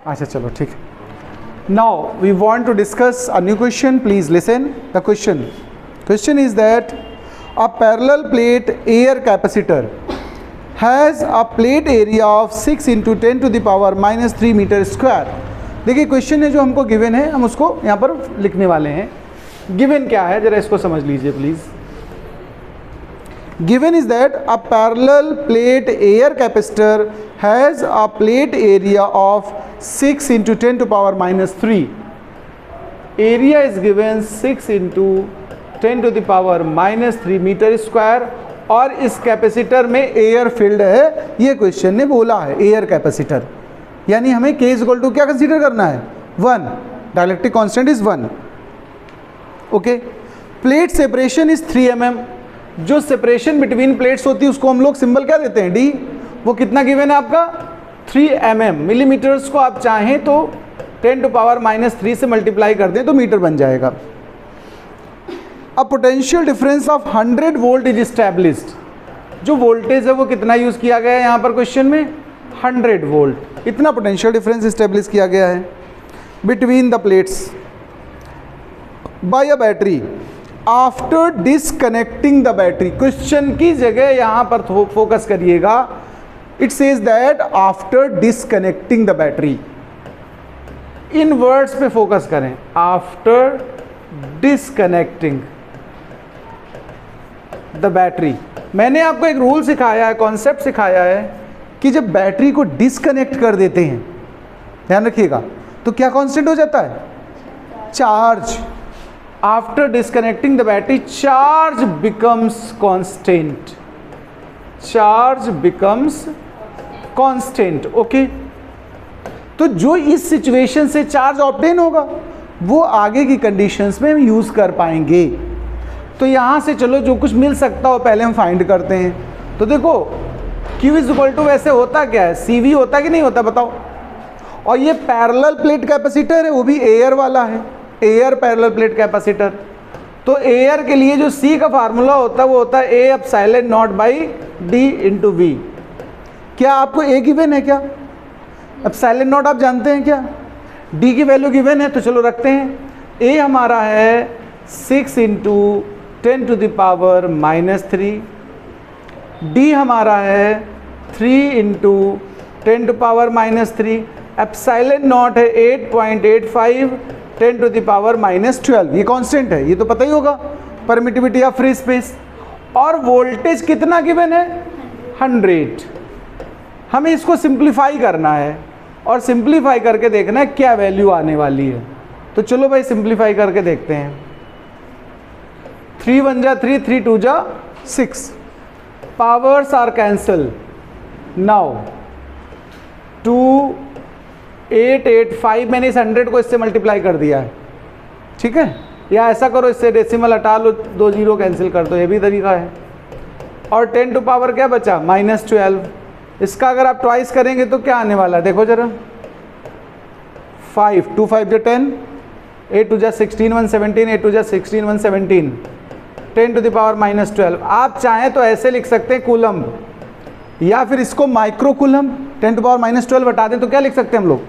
अच्छा चलो ठीक है. Now we want to discuss a new question. Please listen. The question is that a parallel plate air capacitor has a plate area of 6 into 10 to the power minus 3 meter square. देखिए question है जो हमको given है, हम उसको यहाँ पर लिखने वाले हैं. गिवन क्या है जरा इसको समझ लीजिए please. Given is that a parallel plate air capacitor has a plate area of 6 into 10 to power minus 3. Area is given 6 into 10 to the power minus 3 meter square और इस कैपेसिटर में एयर फील्ड है, ये question ने बोला है air capacitor. यानी हमें K इक्वल टू क्या कंसीडर करना है 1. Dielectric constant is 1. Okay. Plate separation is 3 mm. जो सेपरेशन बिटवीन प्लेट्स होती है उसको हम लोग सिंबल क्या देते हैं D. वो कितना गिवन है आपका 3 mm. मिलीमीटर्स को आप चाहें तो 10 टू पावर माइनस 3 से मल्टीप्लाई कर दें तो मीटर बन जाएगा. A potential difference of 100 volt is established. जो वोल्टेज है वो कितना यूज किया गया है यहाँ पर क्वेश्चन में 100 वोल्ट. इतना पोटेंशियल डिफरेंस एस्टैब्लिश किया गया है between the plates by a battery after disconnecting the battery. Question की जगह यहाँ पर फोकस करिएगा. It says that after disconnecting the battery. In words पे फोकस करें. After disconnecting the battery. मैंने आपको एक रूल सिखाया है, कॉन्सेप्ट सिखाया है कि जब बैटरी को डिसकनेक्ट कर देते हैं, ध्यान रखिएगा, तो क्या कांस्टेंट हो जाता है charge. After disconnecting the battery charge becomes constant. Charge becomes constant. Okay. तो जो इस सिचुएशन से चार्ज ऑब्टेन होगा वो आगे की कंडीशंस में हम यूज कर पाएंगे. तो यहां से चलो जो कुछ मिल सकता हो पहले हम फाइंड करते हैं. तो देखो Q इज इक्वल टू वैसे होता क्या है CV होता कि नहीं होता बताओ. और ये पैरेलल प्लेट कैपेसिटर है, वो भी एयर वाला है, एयर पैरेलल प्लेट कैपेसिटर. तो एयर के लिए जो C का फार्मूला होता है वो होता है A epsilon not by D into V. क्या आपको A गिवन है क्या? एप्सिलॉन नॉट आप जानते हैं क्या? D की वैल्यू गिवन है तो चलो रखते हैं. A हमारा है 6 into 10 to the power minus 3. D हमारा है 3 into 10 to power minus 3. Epsilon naught है 8.85 10 टू द पावर माइनस 12. ये कांस्टेंट है, ये तो पता ही होगा. Permittivity of free space. और वोल्टेज कितना गिवन है 100. हमें इसको सिंप्लीफाई करना है और सिंप्लीफाई करके देखना है क्या वैल्यू आने वाली है. तो चलो भाई सिंप्लीफाई करके देखते हैं. 3 1 जा 3, 3 2 जा 6. Powers R cancel. नाउ 2 8 8 5 मैंने इस 100 को इससे मल्टीप्लाई कर दिया है. ठीक है. या ऐसा करो इससे डेसिमल हटा लो, 2 0 कैंसिल कर दो, ये भी तरीका है. और 10 टू पावर क्या बचा माइनस 12. इसका अगर आप ट्वाइस करेंगे तो क्या आने वाला है देखो जरा. 5 2 5 जो 10, 8 2 जा 16 1 17, 8 2 जा 16 1 17, 10 टू द पावर माइनस 12. आप चाहें तो ऐसे लिख सकते हैं कूलम, या फिर इसको micro coulomb. 10 to power minus 12 हटा दें तो क्या लिख सकते हैं हम लोग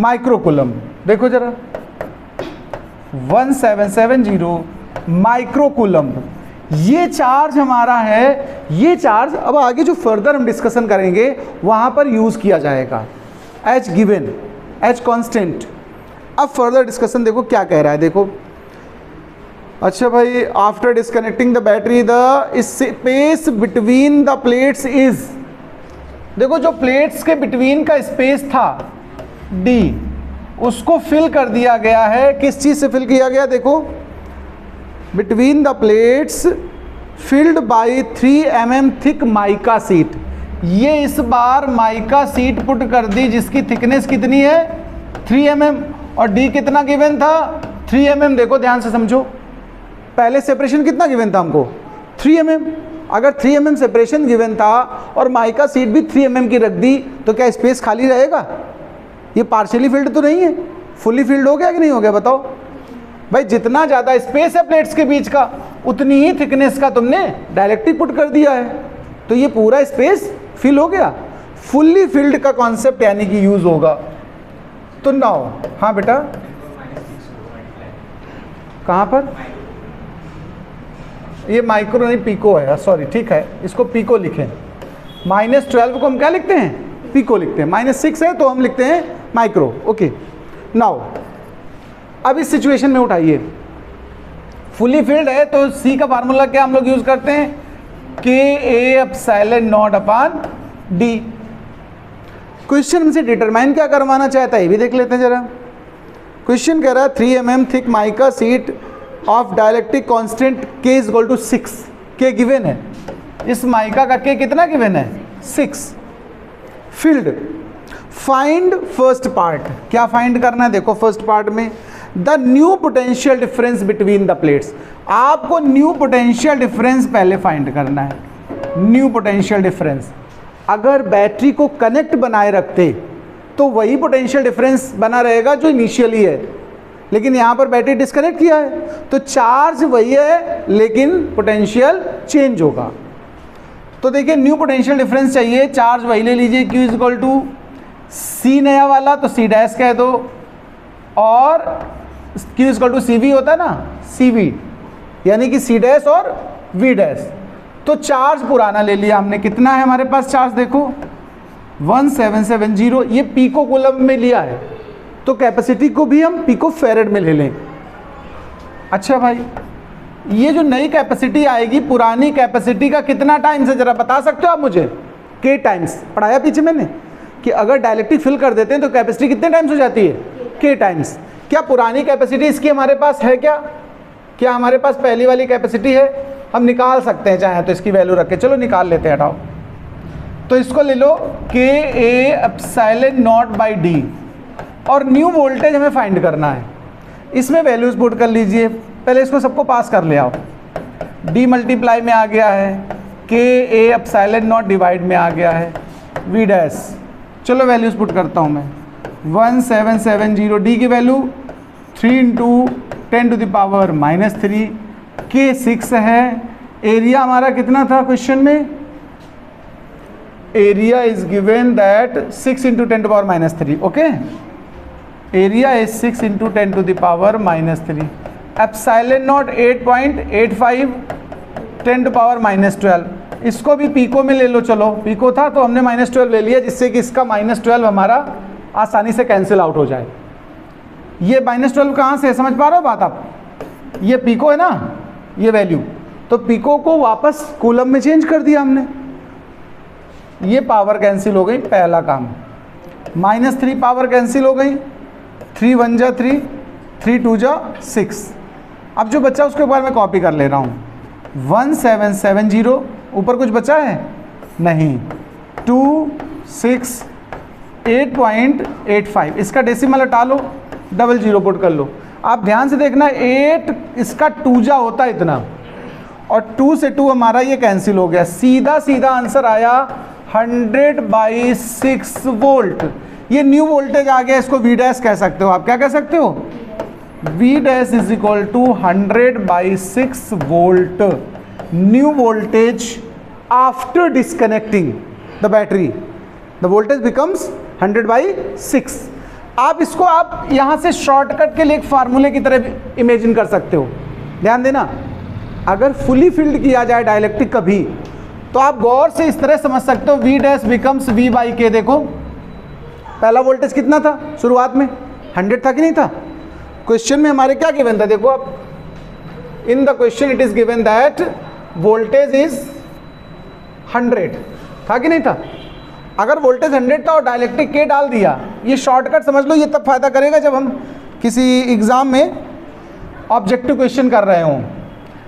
माइक्रो कूलम. देखो जरा 1770 माइक्रो कूलम. ये चार्ज हमारा है. ये चार्ज अब आगे जो फर्दर हम डिस्कशन करेंगे वहां पर यूज किया जाएगा. H given, H constant. अब फर्दर डिस्कशन देखो क्या कह रहा है. देखो अच्छा भाई, after disconnecting the battery the space between the plates is. देखो जो प्लेट्स के बिटवीन का स्पेस था D, उसको फिल कर दिया गया है. किस चीज से फिल किया गया देखो, between the plates filled by 3 mm thick mica sheet. ये इस बार माइका सीट पुट कर दी जिसकी थिकनेस कितनी है 3 mm. और D कितना गिवन था 3 mm. देखो ध्यान से समझो, पहले सेपरेशन कितना गिवन था हमको 3 mm. अगर 3 mm सेपरेशन गिवन था और माइका सीट भी 3 mm की रख दी तो क्या स्पेस खाली रहेगा? ये पार्शियली फिल्ड तो नहीं है, फुली फिल्ड हो गया कि नहीं हो गया बताओ भाई. जितना ज़्यादा स्पेस है प्लेट्स के बीच का उतनी ही थिकनेस का तुमने डायरेक्टली पुट कर दिया है, तो ये पूरा स्पेस फिल हो गया. फुल्ली फिल्ड का कॉन्सेप्ट यानी कि यूज होगा. तो 9, हाँ बेटा कहाँ पर, ये माइक्रो नहीं पिको है, सॉरी ठीक है, इसको पिको लिखें। -12 को हम क्या लिखते हैं, पिको लिखते हैं। -6 है तो हम लिखते हैं माइक्रो। ओके, नाउ अब इस सिचुएशन में उठाइए, फुली फिल्ड है तो सी का फार्मूला क्या हम लोग यूज करते हैं, KA∈0/D। क्वेश्चन हमसे डिटरमाइन क्या करवाना चाहता है ये भी देख लेते हैं जरा। क्वेश्चन कह रहा है 3 mm thick mica sheet of dielectric constant K = 6। K given है, इस माइका का K कितना गिवन है, 6। फील्ड, फाइंड फर्स्ट पार्ट, क्या फाइंड करना है, देखो फर्स्ट पार्ट में the new potential difference between the plates. आपको न्यू पोटेंशियल डिफरेंस पहले फाइंड करना है। न्यू पोटेंशियल डिफरेंस, अगर बैटरी को कनेक्ट बनाए रखते तो वही पोटेंशियल डिफरेंस बना रहेगा जो इनिशियली है, लेकिन यहाँ पर बैटरी डिस्कनेक्ट किया है तो चार्ज वही है लेकिन पोटेंशियल चेंज होगा। तो देखिए न्यू पोटेंशियल डिफरेंस चाहिए, चार्ज वही ले लीजिए, Q = C नया वाला तो C डैश कह दो, और Q = CV होता है ना, CV, यानी कि C डैश और V डैश। तो चार्ज पुराना ले लिया हमने, कितना है हमारे पास चार्ज देखो 1770, ये पिको कूलम में लिया है तो कैपेसिटी को भी हम पिको फैरेड में ले लें। अच्छा भाई, ये जो नई कैपेसिटी आएगी पुरानी कैपेसिटी का कितना टाइम्स है जरा बता सकते हो आप मुझे, K टाइम्स, पढ़ाया पीछे मैंने कि अगर डायलेक्ट्रिक फिल कर देते हैं तो कैपेसिटी कितने टाइम्स हो जाती है, K टाइम्स। क्या पुरानी कैपेसिटी इसकी हमारे पास है क्या हमारे पास पहली वाली कैपेसिटी है, हम निकाल सकते हैं चाहे तो इसकी वैल्यू रख के, चलो निकाल लेते हैं, हटाओ। तो इसको ले लो KA∈0/D, और न्यू वोल्टेज हमें फाइंड करना है, इसमें वैल्यूज पुट कर लीजिए, पहले इसको सबको पास कर ले आओ। D मल्टीप्लाई में आ गया है, KA∈0 डिवाइड में आ गया है, V डैश, चलो वैल्यूज पुट करता हूँ मैं। 1770, D की वैल्यू 3 × 10⁻³ K 6 है। एरिया हमारा कितना था क्वेश्चन में, area is given that 6 × 10⁻³ okay, area is 6 × 10⁻³ epsilon 8.85 10⁻12। इसको भी पिको में ले लो, चलो पिको था तो हमने -12 ले लिया, जिससे कि इसका -12 हमारा आसानी से कैंसिल आउट हो जाए। ये -12 कहाँ से समझ पा रहे हो बात आप, ये पिको है ना ये वैल्यू, तो पिको को वापस कूलम में चेंज कर दिया हमने, ये पावर कैंसिल हो गई, पहला काम। -3 पावर कैंसिल हो गई, 3 × 1 = 3, 3 × 2 = 6। अब जो बच्चा उसके बारे में कॉपी कर ले रहा हूँ, 1770, ऊपर कुछ बचा है नहीं, 2 6 8.85, इसका डेसिमल हटा लो, 00 पुट कर लो। आप ध्यान से देखना 8 इसका 2 जा होता है इतना, और 2 से 2 हमारा ये कैंसिल हो गया, सीधा सीधा आंसर आया 100/6 वोल्ट। ये न्यू वोल्टेज आ गया, इसको V डैश कह सकते हो आप, क्या कह सकते हो, V dash = 100/6 volt, new voltage after disconnecting the battery, the voltage becomes 100/6। आप इसको आप यहाँ से शॉर्टकट के लिए एक फार्मूले की तरह इमेजिन कर सकते हो। ध्यान देना, अगर फुली फिल्ड किया जाए डाइलेक्ट्रिक कभी, तो आप गौर से इस तरह समझ सकते हो, V डैश बिकम्स V/K। देखो पहला वोल्टेज कितना था शुरुआत में, 100 था कि नहीं था। क्वेश्चन में हमारे क्या गिवन था, देखो आप, in the question it is given that voltage is 100 था कि नहीं था। अगर वोल्टेज 100 था और डाइलेक्ट्रिक K डाल दिया, ये शॉर्टकट समझ लो, ये तब फायदा करेगा जब हम किसी एग्जाम में ऑब्जेक्टिव क्वेश्चन कर रहे हों।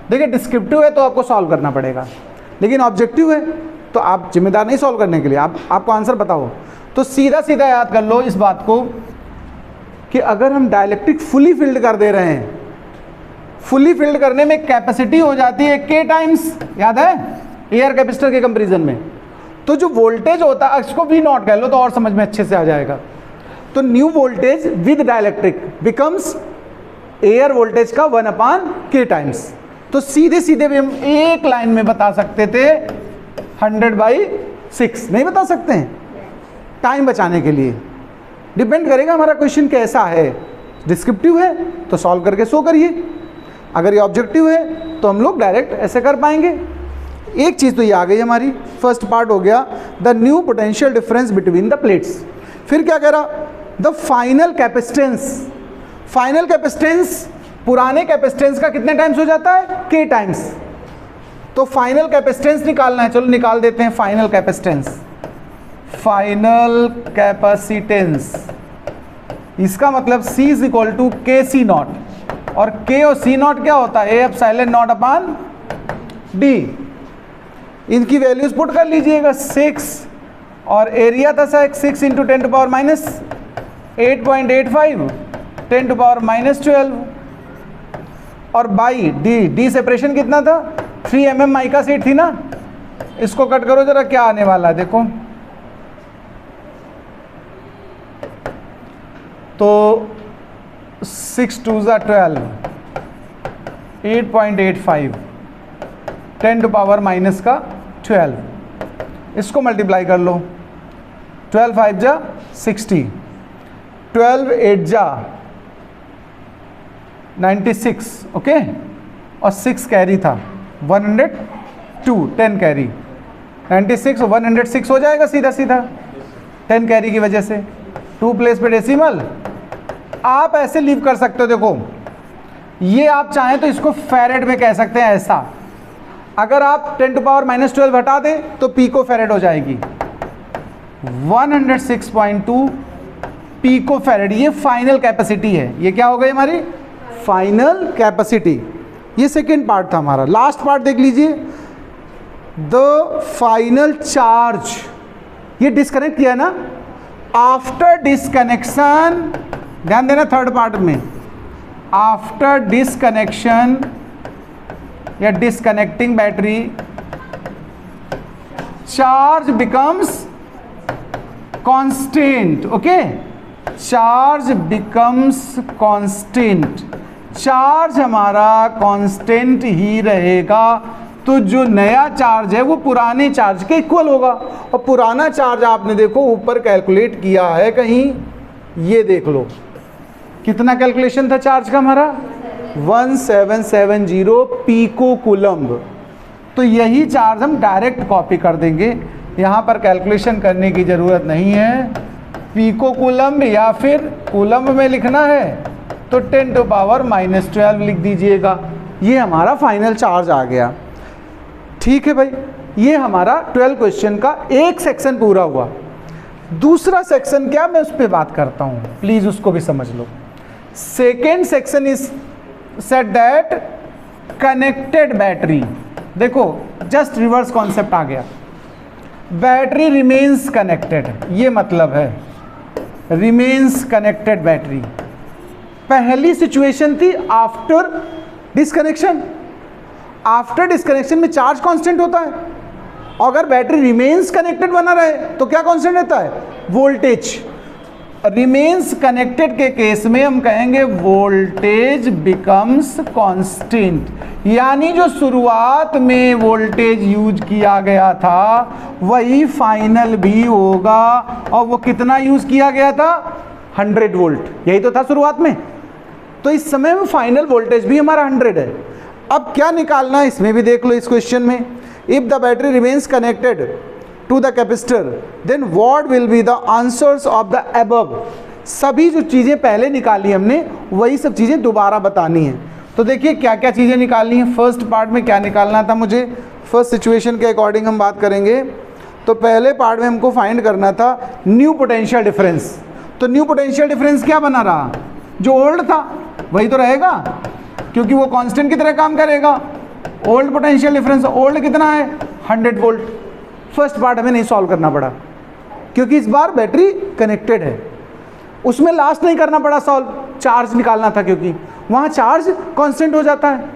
देखिए डिस्क्रिप्टिव है तो आपको सॉल्व करना पड़ेगा, लेकिन ऑब्जेक्टिव है तो आप जिम्मेदार नहीं सॉल्व करने के लिए, आपको आंसर बताओ। तो सीधा सीधा याद कर लो इस बात को कि अगर हम डाइलेक्ट्रिक फुली फिल्ड कर दे रहे हैं, फुली फिल्ड करने में कैपेसिटी हो जाती है K टाइम्स, याद है एयर कैपेसिटर के कंपैरिजन में, तो जो वोल्टेज होता है इसको V0 कह लो तो और समझ में अच्छे से आ जाएगा। तो new voltage with dielectric becomes air voltage का 1/K टाइम्स। तो सीधे सीधे भी हम एक लाइन में बता सकते थे 100/6, नहीं बता सकते हैं टाइम बचाने के लिए। डिपेंड करेगा हमारा क्वेश्चन कैसा है। डिस्क्रिप्टिव है तो सॉल्व करके शो करिए, अगर ये ऑब्जेक्टिव है तो हम लोग डायरेक्ट ऐसे कर पाएंगे। एक चीज़ तो ये आ गई हमारी, फर्स्ट पार्ट हो गया the new potential difference between the plates. फिर क्या कह रहा, the final capacitance. Final capacitance पुराने कैपेसिटेंस का कितने टाइम्स हो जाता है, k टाइम्स। तो फाइनल कैपेसिटेंस निकालना है, चलो निकाल देते हैं फाइनल कैपेसिटेंस। फाइनल कैपेसिटेंस इसका मतलब C is equal to K C naught, और K और C नॉट क्या होता है, A epsilon naught upon D। इनकी वैल्यूज पुट कर लीजिएगा, 6 और एरिया था 6 into 10 to power minus 8.85 10 to power minus 12, और बाई D सेपरेशन कितना था 3 mm माइका सीट थी ना, इसको कट करो जरा क्या आने वाला है देखो। तो 6 2 12 8.85 10 टू पावर माइनस का 12, इसको मल्टीप्लाई कर लो। 12 5 जा 60, 12 8 जा 96, ओके, और 6 कैरी था 102, 10 कैरी 96 106 हो जाएगा सीधा सीधा 10 कैरी की वजह से। 2 प्लेस पे डेसिमल, आप ऐसे लीव कर सकते हो। देखो ये आप चाहें तो इसको फैरेड में कह सकते हैं ऐसा, अगर आप 10 टू पावर माइनस 12 हटा दें तो पीको फैरेड हो जाएगी 106.2 पीको फैरेड। ये फाइनल कैपेसिटी है, ये क्या हो गई हमारी फाइनल कैपेसिटी। ये सेकेंड पार्ट था हमारा। लास्ट पार्ट देख लीजिए, द फाइनल चार्ज। ये डिस्कनेक्ट किया ना, आफ्टर डिस्कनेक्शन, ध्यान देना थर्ड पार्ट में, आफ्टर डिस्कनेक्शन या disconnecting battery charge becomes constant, okay, charge becomes constant. Charge हमारा कांस्टेंट ही रहेगा, तो जो नया चार्ज है वो पुराने चार्ज के इक्वल होगा। और पुराना चार्ज आपने देखो ऊपर कैलकुलेट किया है कहीं, ये देख लो कितना कैलकुलेशन था चार्ज का हमारा 1770 पीको कूलम्ब। तो यही चार्ज हम डायरेक्ट कॉपी कर देंगे, यहाँ पर कैलकुलेशन करने की ज़रूरत नहीं है। पीको कूलम्ब या फिर कूलम्ब में लिखना है तो 10 टू पावर माइनस 12 लिख दीजिएगा। ये हमारा फाइनल चार्ज आ गया। ठीक है भाई, ये हमारा 12 क्वेश्चन का एक सेक्शन पूरा हुआ। दूसरा सेक्शन क्या, मैं उस पर बात करता हूँ, प्लीज़ उसको भी समझ लो। Second section is set that connected battery. देखो जस्ट रिवर्स कॉन्सेप्ट आ गया, बैटरी रिमेन्स कनेक्टेड, ये मतलब है रिमेन्स कनेक्टेड बैटरी। पहली सिचुएशन थी आफ्टर डिस्कनेक्शन। आफ्टर डिस्कनेक्शन में चार्ज कांस्टेंट होता है, अगर बैटरी रिमेन्स कनेक्टेड बना रहे तो क्या कांस्टेंट रहता है, वोल्टेज। रिमेन्स कनेक्टेड के केस में हम कहेंगे वोल्टेज बिकम्स कांस्टेंट, यानी जो शुरुआत में वोल्टेज यूज किया गया था वही फाइनल भी होगा। और वो कितना यूज किया गया था, 100 वोल्ट, यही तो था शुरुआत में। तो इस समय में फाइनल वोल्टेज भी हमारा 100 है। अब क्या निकालना है इसमें भी देख लो इस क्वेश्चन में, if the battery remains connected to the capacitor then what will be the answers of the above। सभी जो चीज़ें पहले निकाली हमने वही सब चीज़ें दोबारा बतानी है। तो देखिए क्या क्या चीज़ें निकालनी है। फर्स्ट पार्ट में क्या निकालना था मुझे, फर्स्ट सिचुएशन के अकॉर्डिंग हम बात करेंगे। तो पहले पार्ट में हमको फाइंड करना था न्यू पोटेंशियल डिफरेंस। तो न्यू पोटेंशियल डिफरेंस क्या बना रहा, जो ओल्ड था वही तो रहेगा, क्योंकि वो कांस्टेंट की तरह काम करेगा। ओल्ड पोटेंशियल डिफरेंस, ओल्ड कितना है 100 वोल्ट। फर्स्ट पार्ट हमें नहीं सॉल्व करना पड़ा क्योंकि इस बार बैटरी कनेक्टेड है। उसमें लास्ट नहीं करना पड़ा सॉल्व, चार्ज निकालना था क्योंकि वहाँ चार्ज कांस्टेंट हो जाता है।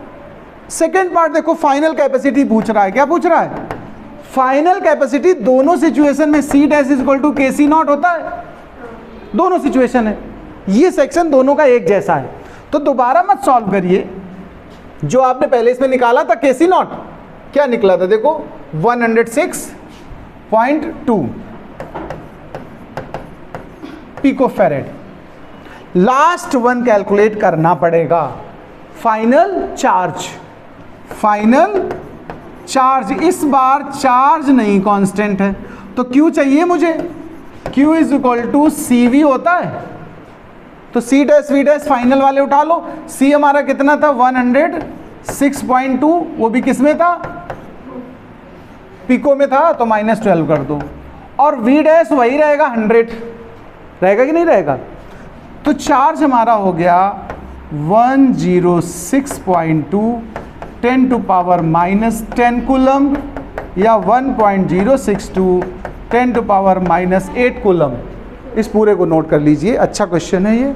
सेकेंड पार्ट देखो, फाइनल कैपेसिटी पूछ रहा है। क्या पूछ रहा है, फाइनल कैपेसिटी। दोनों सिचुएशन में C dash is equal to K C not होता है, दोनों सिचुएशन है। ये सेक्शन दोनों का एक जैसा है, तो दोबारा मत सॉल्व करिए। जो आपने पहले इसमें निकाला था के सी नॉट, क्या निकला था देखो 106.2। पिकोफैरेड। लास्ट वन कैलकुलेट करना पड़ेगा, फाइनल चार्ज। फाइनल चार्ज, इस बार चार्ज नहीं कांस्टेंट है, तो Q चाहिए मुझे। Q is equal to CV होता है, तो C dash V dash final वाले उठा लो। C हमारा कितना था 106.2, वो भी किस में था, पिको में था, तो -12 कर दो। और V डैश वही रहेगा 100, रहेगा कि नहीं रहेगा। तो चार्ज हमारा हो गया 106.2 10⁻10 कूलम या 1.062 10⁻8 कूलम। इस पूरे को नोट कर लीजिए, अच्छा क्वेश्चन है ये।